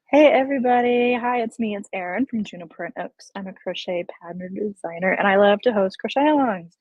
Hey everybody! Hi, it's me. It's Erin from Juniper and Oaks. I'm a crochet pattern designer and I love to host crochet alongs.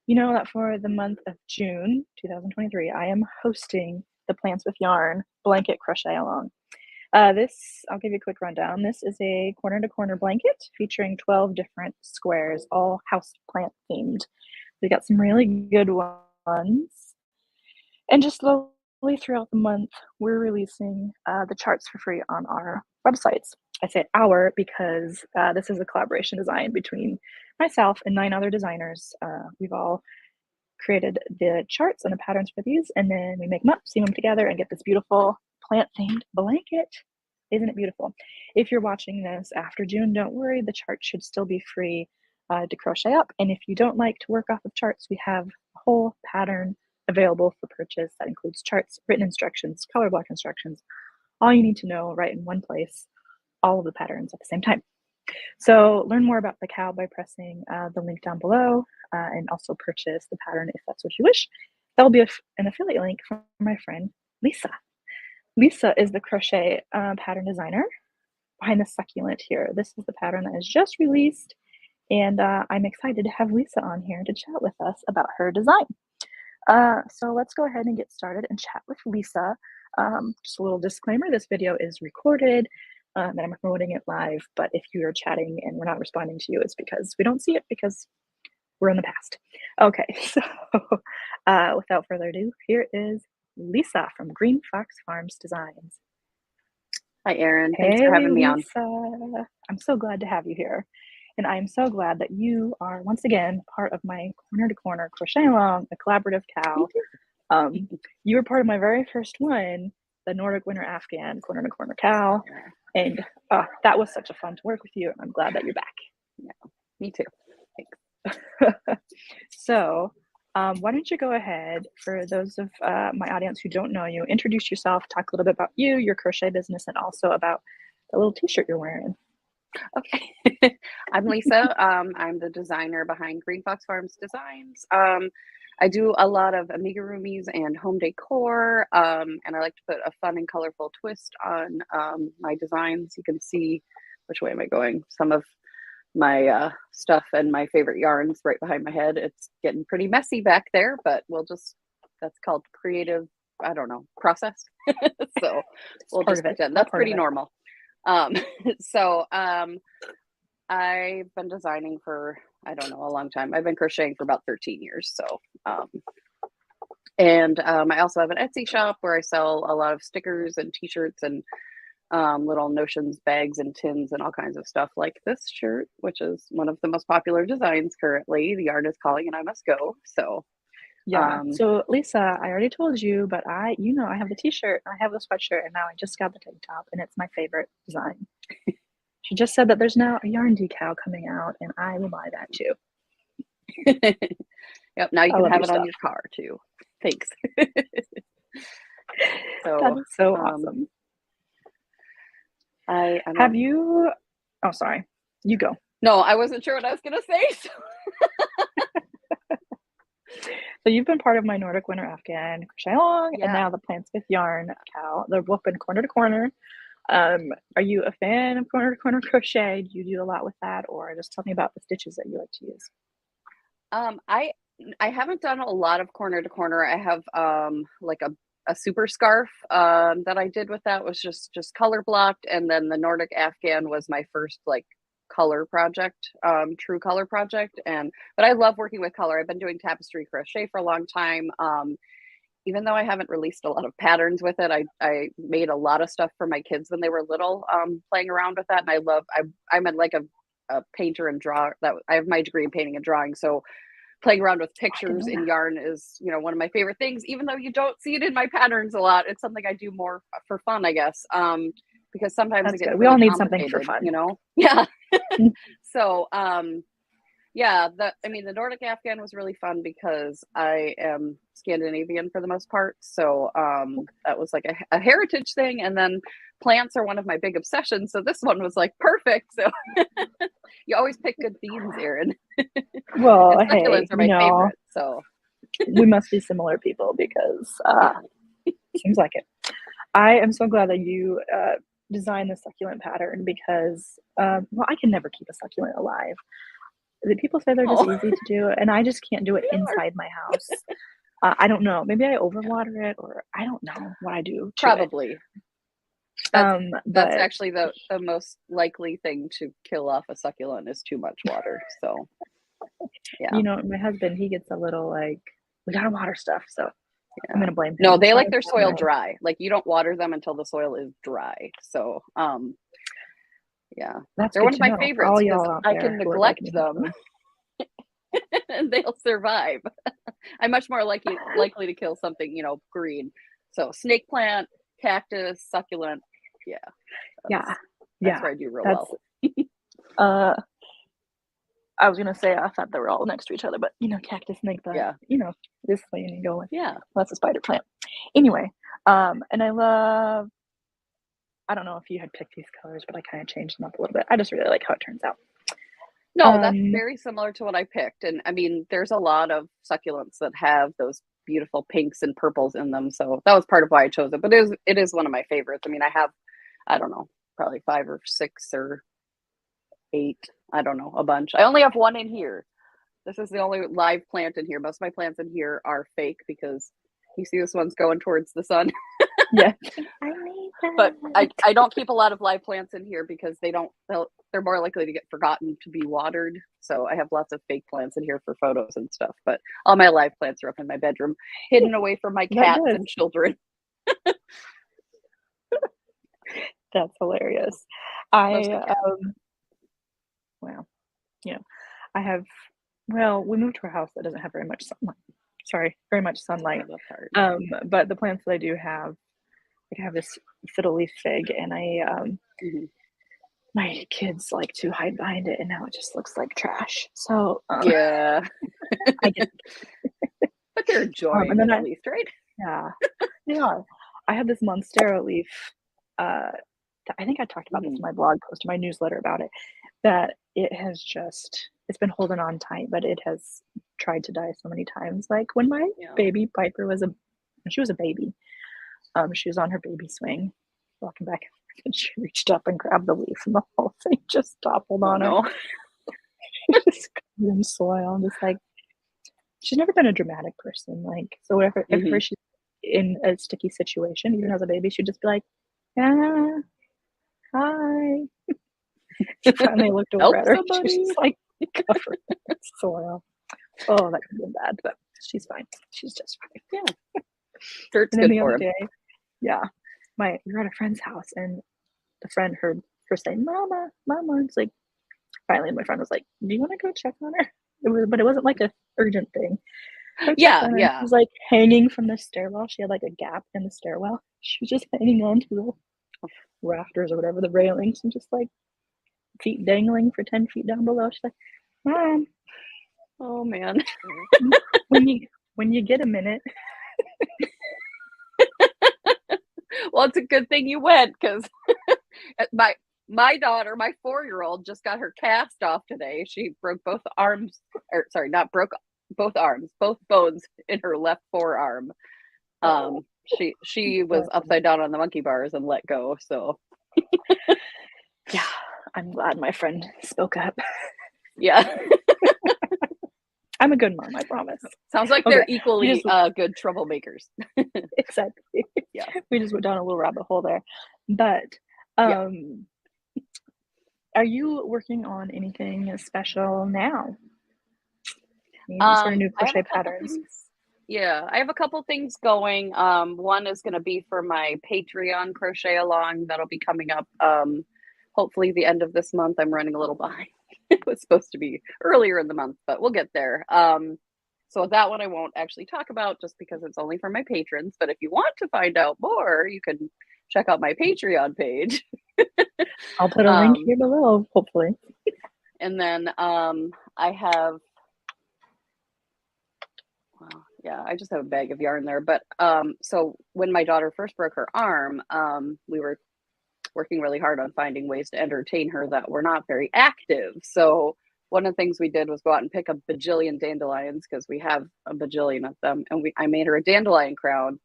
You know that for the month of June 2023, I am hosting the Plants with Yarn blanket crochet along. I'll give you a quick rundown. This is a corner to corner blanket featuring 12 different squares, all house plant themed. We got some really good ones. And just slowly throughout the month, we're releasing the charts for free on our websites. I say our because this is a collaboration design between myself and 9 other designers. We've all created the charts and the patterns for these, and then we make them up, seam them together, and get this beautiful plant-themed blanket. Isn't it beautiful? If you're watching this after June, don't worry, the chart should still be free to crochet up. And if you don't like to work off of charts, we have a whole pattern available for purchase that includes charts, written instructions, color block instructions, all you need to know right in one place, all of the patterns at the same time. So learn more about the cow by pressing the link down below and also purchase the pattern if that's what you wish. That'll be an affiliate link from my friend Lisa. Lisa is the crochet pattern designer behind the succulent here. This is the pattern that is just released, and I'm excited to have Lisa on here to chat with us about her design. So let's go ahead and get started and chat with Lisa. Just a little disclaimer, this video is recorded and I'm promoting it live, but if you are chatting and we're not responding to you, it's because we don't see it because we're in the past. Okay, so without further ado, here is Lisa from Green Fox Farms Designs. Hi, Erin. Thanks for having me on. Lisa. I'm so glad to have you here. And I'm so glad that you are once again part of my corner to corner crochet along, the collaborative cow. You were part of my very first one, the Nordic Winter Afghan corner to corner cow. And that was such a fun to work with you. I'm glad that you're back. Yeah, me too. Thanks. So why don't you go ahead, for those of my audience who don't know you, introduce yourself, talk a little bit about you, your crochet business, and also about the little t-shirt you're wearing. Okay. I'm Lisa. I'm the designer behind Green Fox Farms Designs. I do a lot of amigurumis and home decor, and I like to put a fun and colorful twist on my designs. You can see, which way am I going? Some of my stuff and my favorite yarns right behind my head. It's getting pretty messy back there, but that's called creative, I don't know, process. So we'll just pretend that's pretty normal. So I've been designing for, I don't know, a long time. I've been crocheting for about 13 years. So, I also have an Etsy shop where I sell a lot of stickers and t-shirts and little notions, bags and tins and all kinds of stuff like this shirt, which is one of the most popular designs currently. The yarn is calling and I must go. So yeah. So Lisa, I already told you, but I have the t-shirt, I have the sweatshirt, and now I just got the tank top, and it's my favorite design. She just said that there's now a yarn decal coming out, and I will buy that too. Yep. Now you can have it on your car too. Thanks. So that is so awesome. Have you? Oh, sorry. You go. No, I wasn't sure what I was gonna say. So. So you've been part of my Nordic Winter Afghan crochet along, and now the Plants with Yarn cow. They're both been corner to corner. Are you a fan of corner to corner crochet? Do you do a lot with that, or just tell me about the stitches that you like to use? I haven't done a lot of corner to corner. I have like a super scarf that I did with that was just color blocked, and then the Nordic Afghan was my first like color project, true color project. But I love working with color. I've been doing tapestry crochet for a long time. Even though I haven't released a lot of patterns with it, I made a lot of stuff for my kids when they were little, playing around with that. And I'm like a painter and drawer. That I have my degree in painting and drawing, so playing around with pictures in yarn is, one of my favorite things. Even though you don't see it in my patterns a lot, it's something I do more for fun, I guess. Because sometimes it gets we all need something for fun, Yeah. So, the Nordic Afghan was really fun because I am Scandinavian for the most part. So that was like a heritage thing. And then plants are one of my big obsessions. So this one was like perfect. So you always pick good themes, Erin. Well, hey, are my favorite. So we must be similar people because seems like it. I am so glad that you design the succulent pattern because, well, I can never keep a succulent alive. The people say they're just easy to do, and I just can't do it inside my house. I don't know. Maybe I overwater it, or I don't know what I do to Probably. it. That's But actually the most likely thing to kill off a succulent is too much water. So yeah. you know, my husband, he gets a little like, we gotta water stuff, so I'm gonna blame him. No, they like their soil dry. Like you don't water them until the soil is dry. So yeah, that's they're one of my favorites because I can neglect them and they'll survive. I'm much more likely to kill something, you know, green. So snake plant, cactus, succulent. That's where I do real well. I was gonna say I thought they were all next to each other, but you know, cactus, snake plant. You know, this way you go with. Yeah, that's a spider plant. Anyway, and I love. I don't know if you had picked these colors, but I kind of changed them up a little bit. I just really like how it turns out. No, that's very similar to what I picked, and I mean, there's a lot of succulents that have those beautiful pinks and purples in them, so that was part of why I chose it. But it is one of my favorites. I mean, I have, I don't know, probably 5 or 6 or 8. I don't know, a bunch. I only have one in here. This is the only live plant in here. Most of my plants in here are fake because you see this one's going towards the sun. Yeah. I need that. But I don't keep a lot of live plants in here because they're more likely to get forgotten to be watered. So I have lots of fake plants in here for photos and stuff. But all my live plants are up in my bedroom, hidden away from my cats and children. That's hilarious. Well, you know, I have, well, we moved to a house that doesn't have very much sunlight. But the plants that I do have, like I have this fiddle leaf fig, and my kids like to hide behind it, and now it just looks like trash. So yeah, I get but they're enjoying it at least, right? Yeah, they are. I have this Monstera leaf. I think I talked about this in my blog post, my newsletter about it. That it's been holding on tight, but it has tried to die so many times. Like when my baby Piper when she was a baby, she was on her baby swing, walking back, and she reached up and grabbed the leaf, and the whole thing just toppled on her. Just covered in soil. I'm just like, she's never been a dramatic person. Like, so whatever, if she's in a sticky situation, even as a baby, she'd just be like, "Yeah, hi." She finally looked over at her. She's like covered in soil. Oh, that could have been bad, but she's fine. She's just fine. Yeah. Dirt's and then good the for other him. day, we were at a friend's house, and the friend heard her say, "Mama, Mama." It's like, finally, my friend was like, "Do you want to go check on her?" But it wasn't like a urgent thing. Yeah. She was like hanging from the stairwell. She had like a gap in the stairwell. She was just hanging on to the rafters or whatever, the railings, and just like feet dangling for 10 feet down below. She's like, "Mom." Oh man. when you get a minute. Well, it's a good thing you went, because my daughter, my 4-year-old, just got her cast off today. She broke both arms, or sorry, not broke both arms, both bones in her left forearm. She was upside down on the monkey bars and let go. So yeah, I'm glad my friend spoke up. Yeah. I'm a good mom, I promise. Sounds like they're equally good troublemakers. Exactly. Yeah. We just went down a little rabbit hole there. But are you working on anything special now? Maybe sort of new crochet patterns. I have a couple things going. One is going to be for my Patreon crochet along. That'll be coming up hopefully the end of this month. I'm running a little behind. It was supposed to be earlier in the month, but we'll get there. So that one I won't actually talk about just because it's only for my patrons. But if you want to find out more, you can check out my Patreon page. I'll put a link here below, hopefully. And then I have, I just have a bag of yarn there. But so when my daughter first broke her arm, we were working really hard on finding ways to entertain her that were not very active. So one of the things we did was go out and pick a bajillion dandelions, because we have a bajillion of them. And I made her a dandelion crown.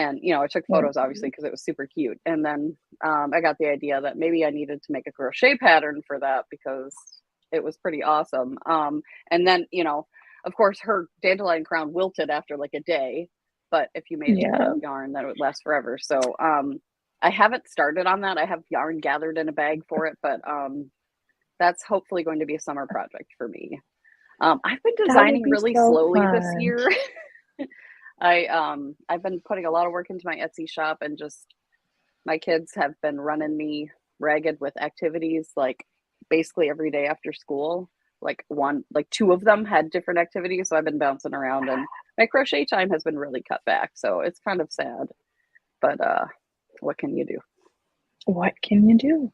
And, you know, I took photos obviously because it was super cute. And then I got the idea that maybe I needed to make a crochet pattern for that because it was pretty awesome. And then, you know, of course, her dandelion crown wilted after like a day, but if you made it Yeah. with yarn, then it would last forever. So I haven't started on that. I have yarn gathered in a bag for it, but that's hopefully going to be a summer project for me. I've been That would designing be really so slowly this fun. year. I've been putting a lot of work into my Etsy shop, and just my kids have been running me ragged with activities like basically every day after school. Like two of them had different activities, so I've been bouncing around, and my crochet time has been really cut back. So it's kind of sad, but what can you do? What can you do?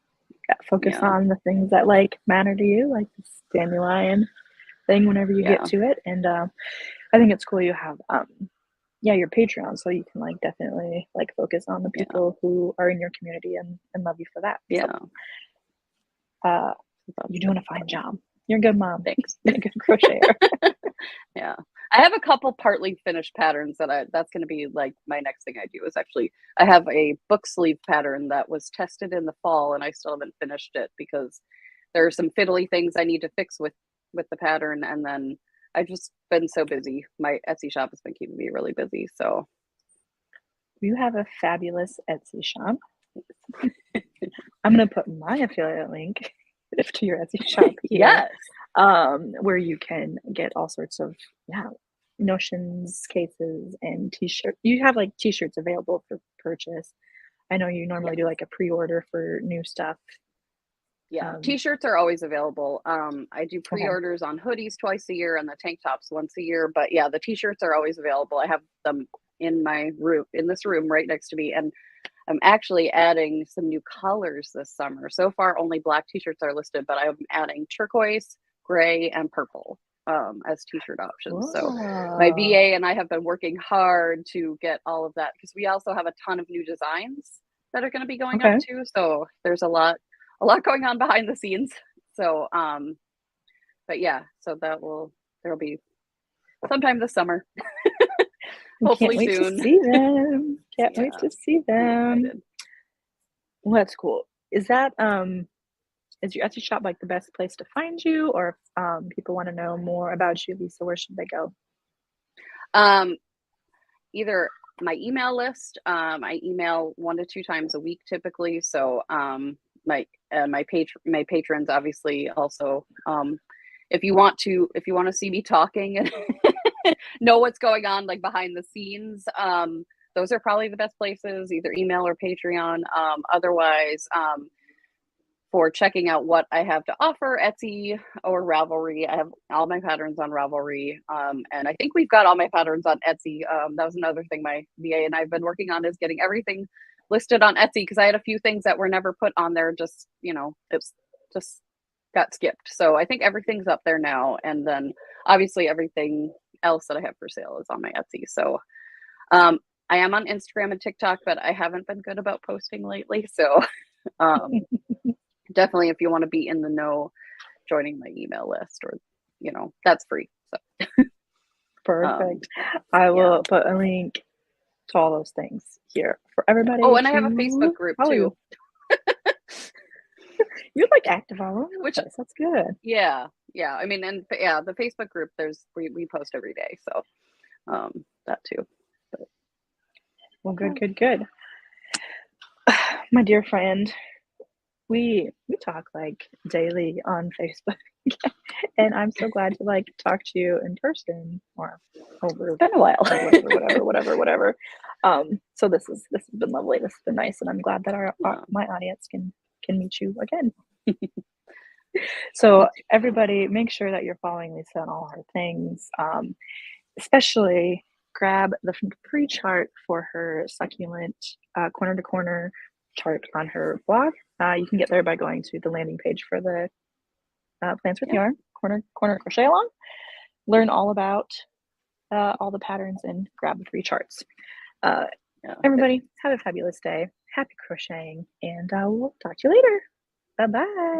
Focus on the things that like matter to you, like this dandelion thing whenever you get to it. And I think it's cool you have your Patreon, so you can like definitely like focus on the people who are in your community and love you for that. So, you're doing a fine job. You're a good mom. Thanks. You're a good crocheter. Yeah. I have a couple partly finished patterns that's going to be like my next thing I do is actually I have a book sleeve pattern that was tested in the fall and I still haven't finished it because there are some fiddly things I need to fix with the pattern, and then I've just been so busy. My Etsy shop has been keeping me really busy. So you have a fabulous Etsy shop. I'm going to put my affiliate link to your Etsy shop here. Where you can get all sorts of notions, cases, and t-shirts. You have like t-shirts available for purchase. I know you normally do like a pre-order for new stuff. T-shirts are always available. I do pre-orders on hoodies twice a year and the tank tops once a year, but yeah, the t-shirts are always available. I have them in my room, in this room right next to me, and I'm actually adding some new colors this summer. So far only black t-shirts are listed, but I'm adding turquoise, gray, and purple as t-shirt options. So my VA and I have been working hard to get all of that because we also have a ton of new designs that are going to be going up too. So there's a lot going on behind the scenes. So but yeah, so there'll be sometime this summer. Hopefully Can't wait soon. to see them. Can't wait to see them. Well, that's cool. Is that is your Etsy shop like the best place to find you, or if people want to know more about you, Lisa, where should they go? Either my email list. I email 1 to 2 times a week typically. So my patrons obviously also. If you want to see me talking and know what's going on like behind the scenes, those are probably the best places, either email or Patreon. Otherwise, for checking out what I have to offer, Etsy or Ravelry. I have all my patterns on Ravelry, and I think we've got all my patterns on Etsy. That was another thing my VA and I've been working on, is getting everything listed on Etsy, because I had a few things that were never put on there. Just, it's just got skipped. So I think everything's up there now, and then obviously everything else that I have for sale is on my Etsy. So I am on Instagram and TikTok, but I haven't been good about posting lately. So definitely, if you want to be in the know, joining my email list, or that's free. So perfect. I will put a link to all those things here for everybody. Oh, and I have a Facebook group too. You're like active all over, which that's good. Yeah. I mean, and the Facebook group, we post every day, so that too. But, well, good. My dear friend, we talk like daily on Facebook, and I'm so glad to like talk to you in person or over. It's been a while. whatever. So this has been lovely. This has been nice, and I'm glad that my audience can meet you again. So everybody, make sure that you're following Lisa on all her things. Especially grab the free chart for her succulent corner to corner chart on her blog. You can get there by going to the landing page for the Plants with Yarn corner crochet along. Learn all about all the patterns and grab the free charts. Everybody, have a fabulous day. Happy crocheting, and we'll talk to you later. Bye-bye.